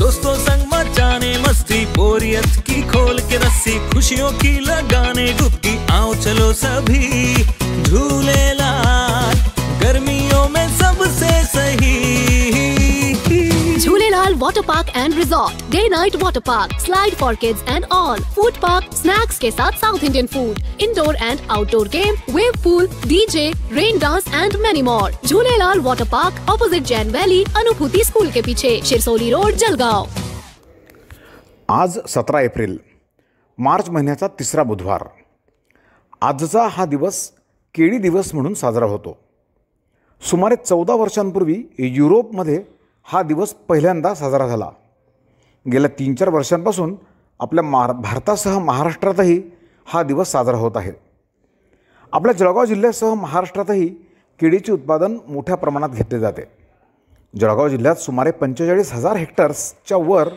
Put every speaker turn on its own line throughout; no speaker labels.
दोस्तों संग मचाने मस्ती, बोरियत की खोल के रस्सी, खुशियों की लगाने डुबकी, आओ चलो सभी झूलेलाल, गर्मियों में सबसे सही।
Jhulelal water park and resort, day night water park, slide for kids and all, food park, snacks के साथ south Indian food, indoor and outdoor game, wave pool, DJ, rain dance and many more. Jhulelal water park, opposite Jain valley, Anubhuti school के पीछे, Shirsoli road, Jalgaon.
आज 17 April, March महिन्याचा तिसरा बुधवार। आजचा हा दिवस केळी दिवस म्हणून साजरा होतो। सुमारे 14 वर्षांपूर्वी युरोपमध्ये हा दिवस पहिल्यांदा साजरा झाला। गेल्या 3-4 वर्षांपासून आपल्या भारतासह महाराष्ट्रातही हा दिवस साजरा होत आहे। आपल्या जळगाव जिल्ह्यासह महाराष्ट्रातही केळीचे उत्पादन मोठ्या प्रमाणात घेतले जाते। जळगाव जिल्ह्यात सुमारे 45,000 हेक्टर्सच्या वर,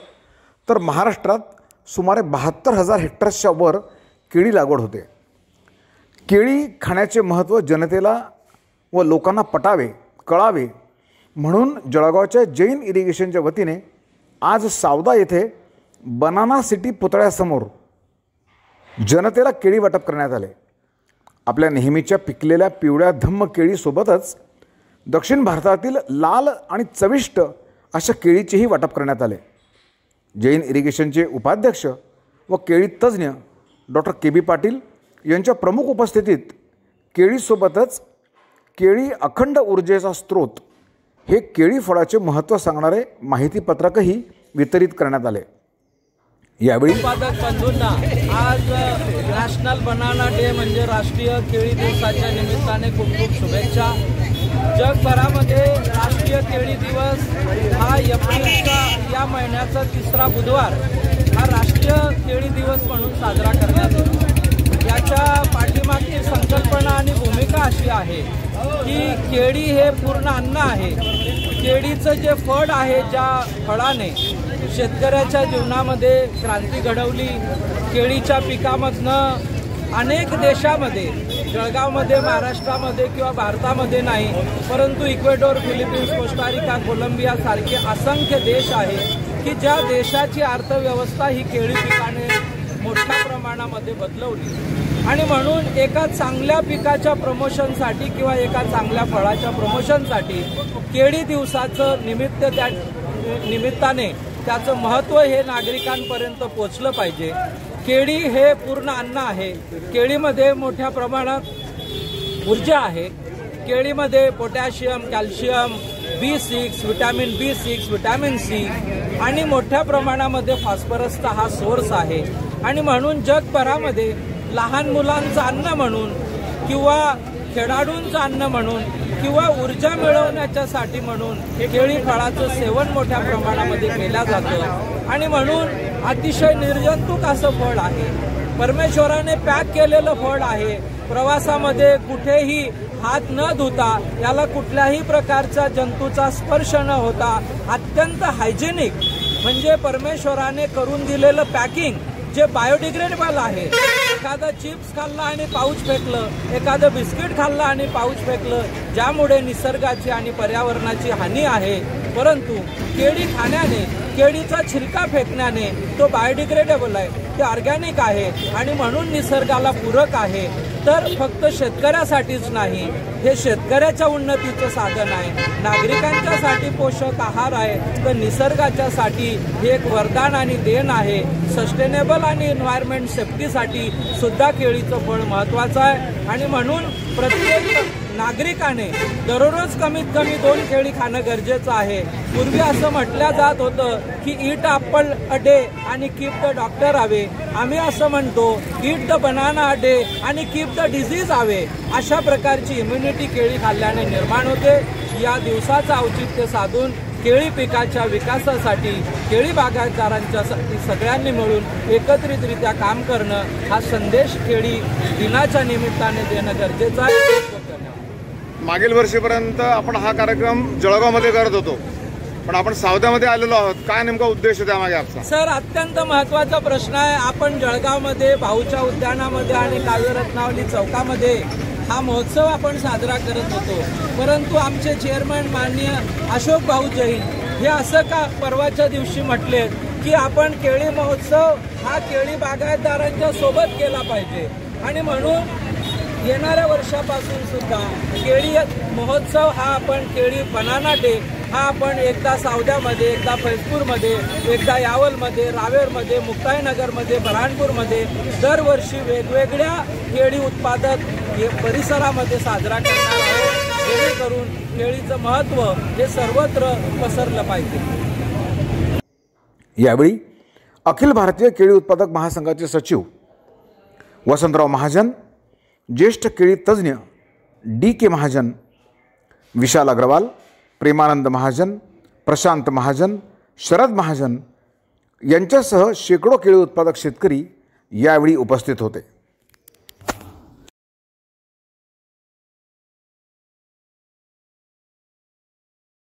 तर महाराष्ट्रात सुमारे 72,000 हेक्टर्सच्या वर केळी लागवड होते। केळी खाण्याचे महत्त्व जनतेला व लोकांना पटावे, कळावे म्हणून जळगावच्या जैन इरिगेशनच्या वतीने आज सावदा येथे बनाना सिटी पुतळ्यासमोर जनतेला केळी वाटप करण्यात आले। आपल्या नेहमीच्या पिकलेल्या पिवळ्या धम्म केळीसोबतच दक्षिण भारतातील लाल आणि चविष्ट अशा केळीचेही वाटप करण्यात आले। जैन इरिगेशनचे उपाध्यक्ष व केळी तज्ज्ञ डॉक्टर KB पाटील यांच्या प्रमुख उपस्थितीत केळीसोबतच केळी अखंड ऊर्जेचा स्रोत हे केळी फळाचे महत्त्व सांगणारे माहितीपत्रकही वितरित करण्यात आले। यावेळी
उत्पादक बंधूंना आज नॅशनल बनाना डे म्हणजे राष्ट्रीय केळी दिवसाच्या निमित्ताने खूप खूप शुभेच्छा। जगभरामध्ये राष्ट्रीय केळी दिवस हा एप्रिलच्या या महिन्याचा तिसरा बुधवार हा राष्ट्रीय केळी दिवस म्हणून साजरा करण्यात येतो। याच्या पाठीमागची संकल्पना आणि भूमिका अशी आहे की केळी हे पूर्ण अन्न आहे। केळीचं जे फळ आहे, ज्या फळाने शेतकऱ्याच्या जीवनामध्ये क्रांती घडवली, केळीच्या पिकामधनं अनेक देशामध्ये, जळगावमध्ये, महाराष्ट्रामध्ये किंवा भारतामध्ये नाही, परंतु इक्वेडोर, फिलिपिन्स, कोस्टारिका, कोलंबिया सारखे असंख्य देश आहे की ज्या देशाची अर्थव्यवस्था ही केळी पिकाने मोठ्या प्रमाणामध्ये बदलवली। आणि म्हणून एका चांगल्या पिकाच्या प्रमोशनसाठी किंवा एका चांगल्या फळाच्या प्रमोशनसाठी केळी दिवसाचं निमित्ताने त्याचं महत्त्व हे नागरिकांपर्यंत पोचलं पाहिजे। केळी हे पूर्ण अन्न आहे। केळीमध्ये मोठ्या प्रमाणात ऊर्जा आहे। केळीमध्ये potassium, calcium, B6, vitamin B6, vitamin C आणि मोठ्या प्रमाणामध्ये फॉस्फरसचा हा सोर्स आहे। आणि म्हणून जगभरामध्ये लहान मुलांचं अन्न म्हणून किंवा खेळाडूंचं अन्न म्हणून किंवा ऊर्जा मिळवण्याच्यासाठी म्हणून केळी फळाचं सेवन मोठ्या प्रमाणामध्ये केलं जातं। आणि म्हणून अतिशय निर्जंतुक असं फळ आहे, परमेश्वराने पॅक केलेलं फळ आहे। प्रवासामध्ये कुठेही हात न धुता, याला कुठल्याही प्रकारच्या जंतूचा स्पर्श न होता अत्यंत हायजेनिक म्हणजे परमेश्वराने करून दिलेलं पॅकिंग जे बायोडिग्रेडेबल आहे। एखादं चिप्स खाल्लं आणि पाऊच फेकलं, एखादं बिस्किट खाल्लं आणि पाऊच फेकलं, ज्यामुळे निसर्गाची आणि पर्यावरणाची हानी आहे। परंतु केळी खाण्याने, केळीचा छिलका फेकण्याने तो बायोडिग्रेडेबल आहे, ते ऑर्गॅनिक आहे आणि म्हणून निसर्गाला पूरक आहे। तर फक्त शेतकऱ्यासाठीच नाही, हे शेतकऱ्याच्या उन्नतीचं साधन आहे, नागरिकांच्यासाठी पोषक आहार आहे, तर निसर्गाच्यासाठी हे एक वरदान आणि देण आहे। सस्टेनेबल आणि एन्व्हायरमेंट सेफ्टीसाठी सुद्धा केळीचं फळ महत्त्वाचं आहे। आणि म्हणून प्रत्येक नागरिकाने दररोज कमीत कमी 2 केळी खाणं गरजेचं आहे। पूर्वी असं म्हटलं जात होतं की ईट ॲपल अ डे आणि कीप द डॉक्टर अवे। आम्ही असं म्हणतो eat the banana a day आणि कीप द डिझीज अवे। अशा प्रकारची इम्युनिटी केळी खाल्ल्याने निर्माण होते। या दिवसाचं औचित्य साधून केळी पिकाच्या विकासासाठी, केळी बागायतदारांच्यासाठी सगळ्यांनी मिळून एकत्रितरित्या काम करणं हा संदेश केळी दिनाच्या निमित्ताने देणं गरजेचं आहे।
मागील वर्षीपर्यंत आपण हा कार्यक्रम जळगावमध्ये करत होतो, पण आपण सावद्यामध्ये आलेलो आहोत। काय नेमका उद्देश त्यामागे आपला?
सर, अत्यंत महत्त्वाचा प्रश्न आहे। आपण जळगावमध्ये भाऊच्या उद्यानामध्ये आणि काव्यरत्नावली चौकामध्ये हा महोत्सव आपण साजरा करत होतो, परंतु आमचे चेअरमन माननीय अशोक भाऊ जैन हे असं का परवाच्या दिवशी म्हटले की आपण केळी महोत्सव हा केळी बागायतदारांच्या सोबत केला पाहिजे आणि म्हणून येणाऱ्या वर्षापासून सुद्धा केळी महोत्सव हा आपण केळी बनाना डे हा आपण एकदा सावद्यामध्ये, एकदा फैजपूरमध्ये, एकदा यावलमध्ये, रावेरमध्ये, मुक्ताईनगरमध्ये, बऱ्हाणपूरमध्ये दरवर्षी वेगवेगळ्या केळी उत्पादक परिसरामध्ये साजरा करणार आहोत, जेणेकरून केळीचं महत्त्व हे सर्वत्र पसरलं पाहिजे।
यावेळी अखिल भारतीय केळी उत्पादक महासंघाचे सचिव वसंतराव महाजन, ज्येष्ठ केळी तज्ज्ञ DK महाजन, विशाल अग्रवाल, प्रेमानंद महाजन, प्रशांत महाजन, शरद महाजन यांच्यासह शेकडो केळी उत्पादक शेतकरी यावेळी उपस्थित होते।